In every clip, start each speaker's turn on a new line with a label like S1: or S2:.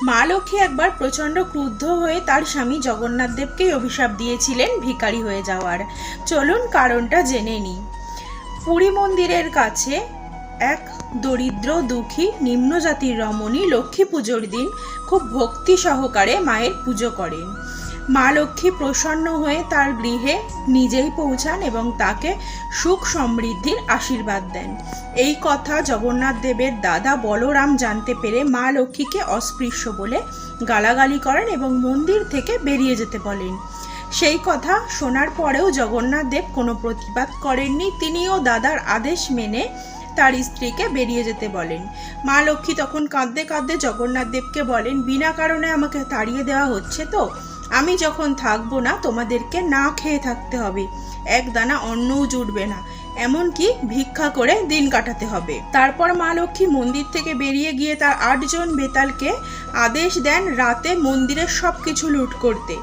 S1: মা লক্ষ্মী একবার প্রচণ্ড ক্রুদ্ধ হয়ে তার স্বামী জগন্নাথ দেবকেই অভিশাপ দিয়েছিলেন ভিখারি হয়ে যাওয়ার। চলুন কারণটা জেনে নিই। পুরী মন্দিরের কাছে এক দরিদ্র দুঃখী নিম্নজাতির রমণী লক্ষ্মী পুজোর দিন খুব ভক্তি সহকারে মায়ের পুজো করেন। মা লক্ষ্মী প্রসন্ন হয়ে তার গৃহে নিজেই পৌঁছান এবং তাকে সুখ সমৃদ্ধির আশীর্বাদ দেন। এই কথা জগন্নাথ দেবের দাদা বলরাম জানতে পেরে মা লক্ষ্মীকে অস্পৃশ্য বলে গালাগালি করেন এবং মন্দির থেকে বেরিয়ে যেতে বলেন। সেই কথা শোনার পরেও জগন্নাথ দেব কোনো প্রতিবাদ করেননি। তিনিও দাদার আদেশ মেনে তার স্ত্রীকে বেরিয়ে যেতে বলেন। মা লক্ষ্মী তখন কাঁদতে কাঁদতে জগন্নাথ দেবকে বলেন, বিনা কারণে আমাকে তাড়িয়ে দেওয়া হচ্ছে তো, আমি যখন থাকবো না তোমাদেরকে না খেয়ে থাকতে হবে, এক দানা অন্নও জুটবে না, এমনকি ভিক্ষা করে দিন কাটাতে হবে। তারপর মা লক্ষ্মী মন্দির থেকে বেরিয়ে গিয়ে তার 8 জন বেতালকে আদেশ দেন রাতে মন্দিরের সব কিছু লুট করতে।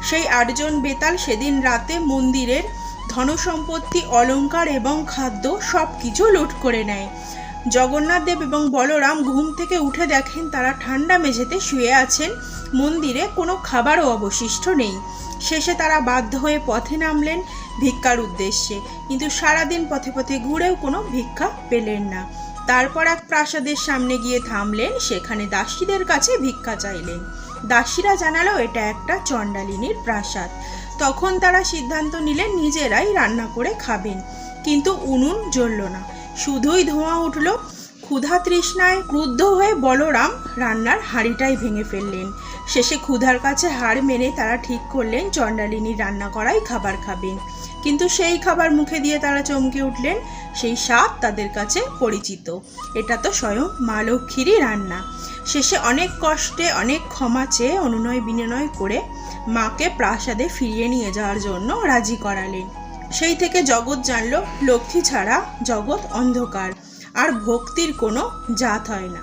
S1: সেই 8 জন বেতাল সেদিন রাতে মন্দিরের ধনসম্পত্তি, অলংকার এবং খাদ্য সব কিছু লুট করে নেয়। জগন্নাথ দেব এবং বলরাম ঘুম থেকে উঠে দেখেন তারা ঠান্ডা মেঝেতে শুয়ে আছেন, মন্দিরে কোনো খাবারও অবশিষ্ট নেই। শেষে তারা বাধ্য হয়ে পথে নামলেন ভিক্ষার উদ্দেশ্যে, কিন্তু সারাদিন পথে পথে ঘুরেও কোনো ভিক্ষা পেলেন না। তারপর এক প্রাসাদের সামনে গিয়ে থামলেন, সেখানে দাসীদের কাছে ভিক্ষা চাইলেন। দাসীরা জানালো এটা একটা চণ্ডালিনীর প্রাসাদ। তখন তারা সিদ্ধান্ত নিলেন নিজেরাই রান্না করে খাবেন, কিন্তু উনুন জ্বলল না, শুধুই ধোঁয়া উঠল। ক্ষুধা তৃষ্ণায় ক্রুদ্ধ হয়ে বলরাম রান্নার হাঁড়িটাই ভেঙে ফেললেন। শেষে ক্ষুধার কাছে হার মেনে তারা ঠিক করলেন চণ্ডালিনীর রান্না করাই খাবার খাবেন। কিন্তু সেই খাবার মুখে দিয়ে তারা চমকে উঠলেন, সেই স্বাদ তাদের কাছে পরিচিত, এটা তো স্বয়ং মা লক্ষ্মীরই রান্না। শেষে অনেক কষ্টে অনেক ক্ষমা চেয়ে অনুনয় বিনয় করে মাকে প্রাসাদে ফিরিয়ে নিয়ে যাওয়ার জন্য রাজি করালেন। সেই থেকে জগৎ জানল লক্ষ্মী ছাড়া জগৎ অন্ধকার, আর ভক্তির কোনো জাত হয় না।